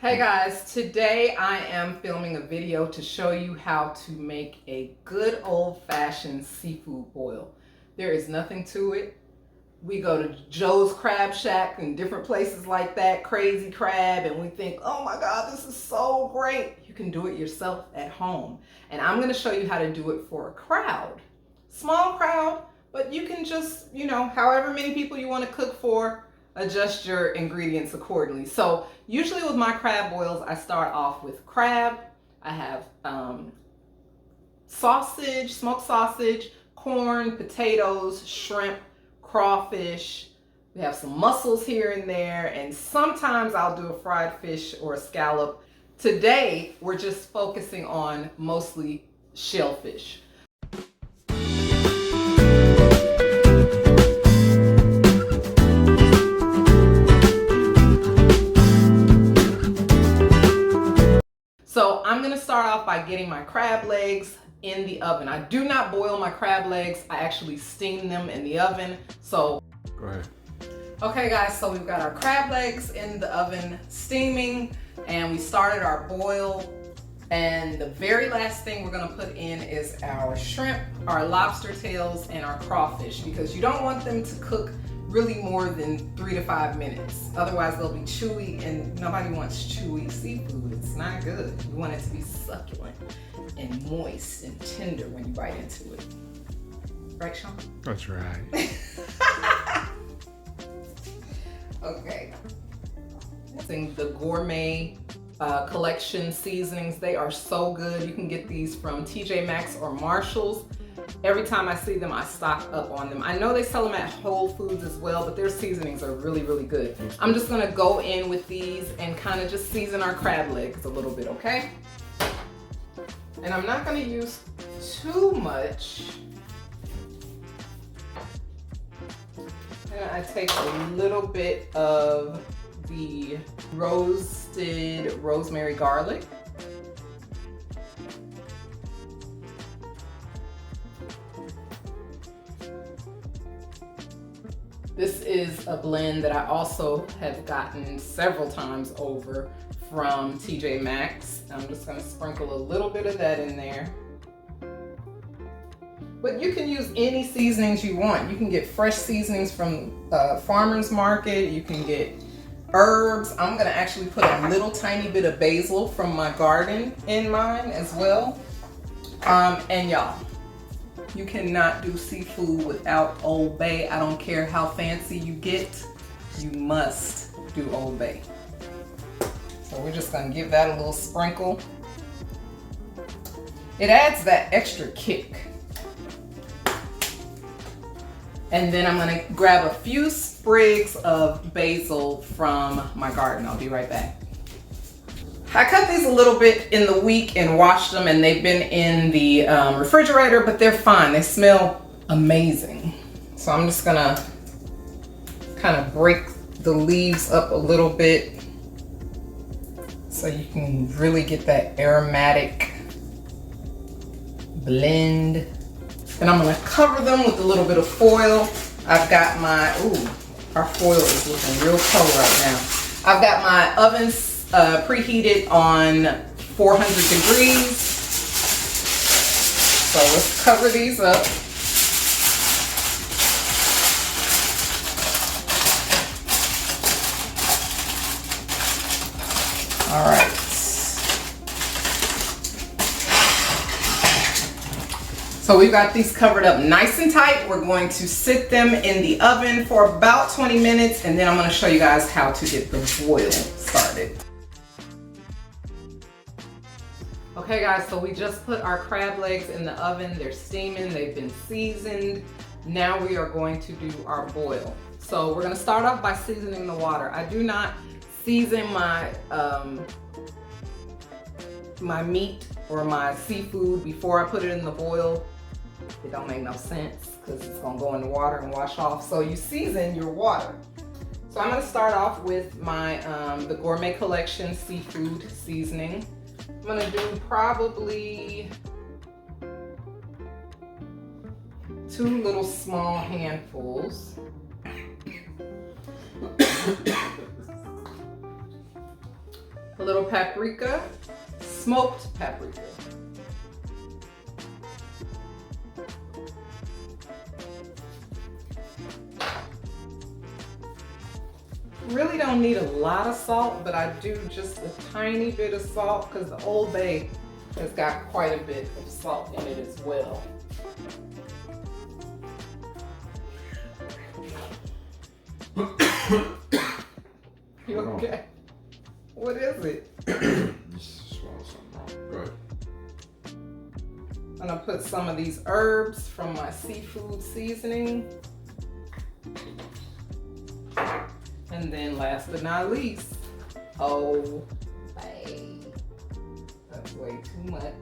Hey guys, today I am filming a video to show you how to make a good old-fashioned seafood boil. There is nothing to it. We go to Joe's Crab Shack and different places like that, Crazy Crab, and we think, oh my God, this is so great. You can do it yourself at home. And I'm gonna show you how to do it for a crowd. Small crowd, but you can just, however many people you wanna cook for, adjust your ingredients accordingly. So usually with my crab boils, I start off with crab. I have sausage, smoked sausage, corn, potatoes, shrimp, crawfish. We have some mussels here and there, and sometimes I'll do a fried fish or a scallop. Today, we're just focusing on mostly shellfish. So I'm gonna start off by getting my crab legs in the oven. I do not boil my crab legs. I actually steam them in the oven. So, go ahead. Okay guys, so we've got our crab legs in the oven steaming, and we started our boil. And the very last thing we're gonna put in is our shrimp, our lobster tails, and our crawfish, because you don't want them to cook really more than 3 to 5 minutes. Otherwise they'll be chewy, and nobody wants chewy seafood. It's not good. You want it to be succulent and moist and tender when you bite into it. Right, Sean? That's right. Okay. Using the gourmet collection seasonings. They are so good. You can get these from TJ Maxx or Marshall's. Every time I see them, I stock up on them. I know they sell them at Whole Foods as well, but their seasonings are really, really good. I'm just gonna go in with these and kind of just season our crab legs a little bit, okay? And I'm not gonna use too much. And I take a little bit of the roasted rosemary garlic. This is a blend that I also have gotten several times over from TJ Maxx. I'm just gonna sprinkle a little bit of that in there. But you can use any seasonings you want. You can get fresh seasonings from farmer's market. You can get herbs. I'm gonna actually put a little tiny bit of basil from my garden in mine as well. And y'all, you cannot do seafood without Old Bay. I don't care how fancy you get, you must do Old Bay. So we're just gonna give that a little sprinkle. It adds that extra kick. And then I'm gonna grab a few sprigs of basil from my garden. I'll be right back. I cut these a little bit in the week and washed them, and they've been in the refrigerator, but they're fine. They smell amazing. So I'm just gonna kind of break the leaves up a little bit so you can really get that aromatic blend. And I'm gonna cover them with a little bit of foil. I've got my, our foil is looking real cold right now. I've got my oven preheated on 400 degrees. So let's cover these up. All right. So we've got these covered up nice and tight. We're going to sit them in the oven for about 20 minutes, and then I'm going to show you guys how to get the boil started. Okay guys, so we just put our crab legs in the oven. They're steaming, they've been seasoned. Now we are going to do our boil. So we're gonna start off by seasoning the water. I do not season my my meat or my seafood before I put it in the boil. It don't make no sense because it's gonna go in the water and wash off. So you season your water. So I'm gonna start off with my the Gourmet Collection seafood seasoning. I'm gonna do probably 2 little small handfuls. a little paprika, smoked paprika. Really don't need a lot of salt, but I do just a tiny bit of salt because the Old Bay has got quite a bit of salt in it as well. You okay? What is it? Just swallow something wrong. Go ahead. I'm gonna put some of these herbs from my seafood seasoning. And then last but not least, oh, hey, that's way too much.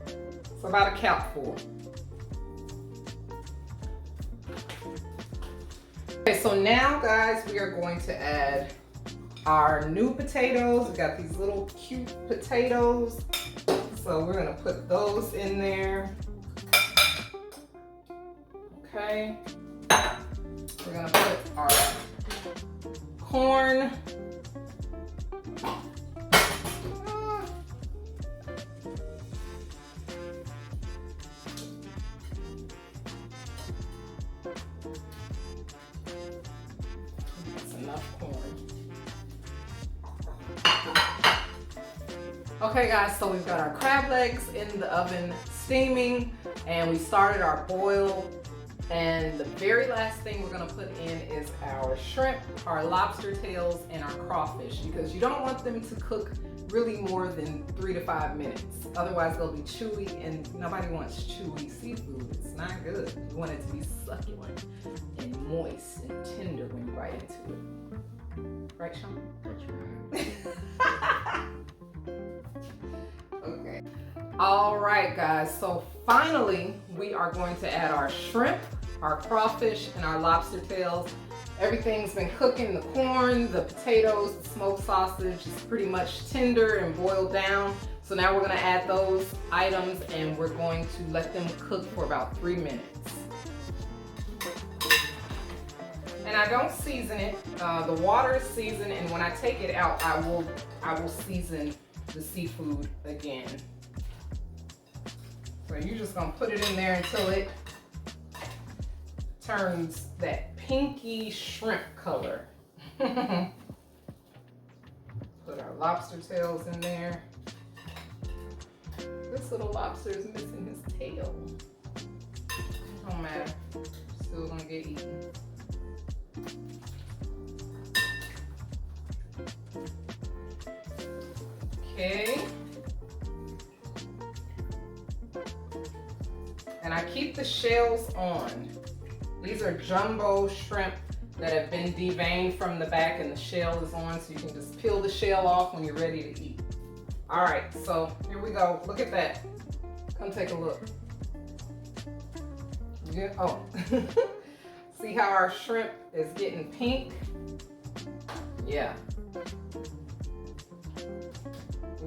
It's about a cupful. Okay, so now guys, we are going to add our new potatoes. We got these little cute potatoes. So we're gonna put those in there. Okay. We're gonna put our corn. That's enough corn. Okay guys, so we've got our crab legs in the oven steaming, and we started our boil. And the very last thing we're gonna put in is our shrimp, our lobster tails, and our crawfish, because you don't want them to cook really more than 3 to 5 minutes. Otherwise they'll be chewy, and nobody wants chewy seafood. It's not good. You want it to be succulent and moist and tender when you bite into it. Right, Sean? That's right. Okay. All right, guys. So finally, we are going to add our shrimp, our crawfish, and our lobster tails. Everything's been cooking. The corn, the potatoes, the smoked sausage is pretty much tender and boiled down. So now we're going to add those items, and we're going to let them cook for about 3 minutes. And I don't season it. The water is seasoned, and when I take it out, I will season the seafood again. So you're just gonna put it in there until it turns that pinky shrimp color. Put our lobster tails in there. This little lobster is missing his tail. Don't matter, still gonna get eaten. Okay. And I keep the shells on. These are jumbo shrimp that have been deveined from the back, and the shell is on, so you can just peel the shell off when you're ready to eat. All right, so here we go. Look at that. Come take a look. Yeah. Oh. See how our shrimp is getting pink? Yeah.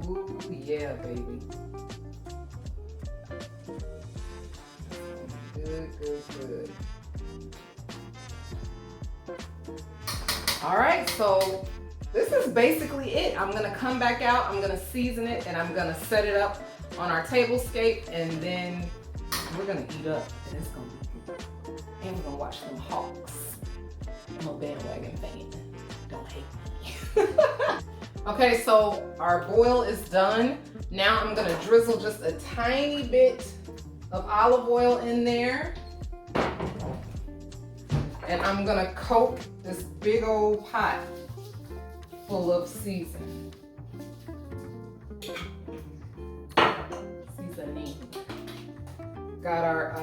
Ooh, yeah, baby. Good, good, good. All right, so this is basically it. I'm gonna come back out, I'm gonna season it, and I'm gonna set it up on our tablescape, and then we're gonna eat up, and it's gonna be good. And we're gonna watch some Hawks. I'm a bandwagon fan. Don't hate me. Okay, so our boil is done. Now I'm gonna drizzle just a tiny bit of olive oil in there. And I'm gonna coat this big old pot full of seasoning. Got our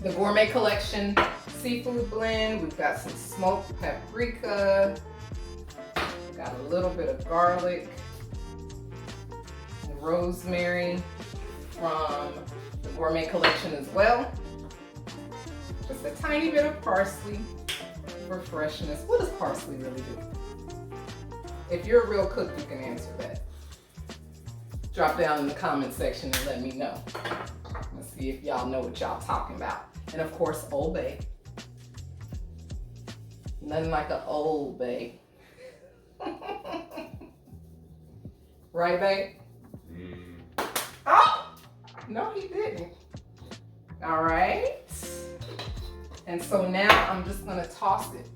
the Gourmet Collection seafood blend. We've got some smoked paprika. Got a little bit of garlic and rosemary from the Gourmet Collection as well. Just a tiny bit of parsley for freshness. What does parsley really do? If you're a real cook, you can answer that. Drop down in the comment section and let me know. Let's see if y'all know what y'all talking about. And of course, Old Bay. Nothing like an old bae. Right, babe? Oh! No, he didn't. All right. And so now I'm just gonna toss it.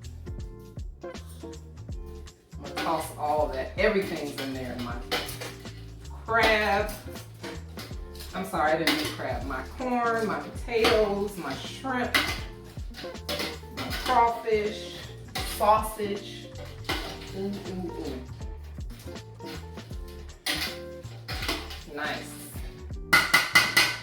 I'm gonna toss all that. Everything's in there. My crab. I'm sorry, I didn't mean crab. My corn, my potatoes, my shrimp, my crawfish, sausage. Ooh, ooh, ooh. Nice.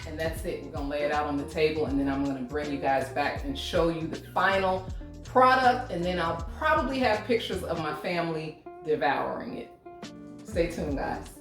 And that's it. We're gonna lay it out on the table, and then I'm gonna bring you guys back and show you the final product, and then I'll probably have pictures of my family devouring it. Stay tuned, guys.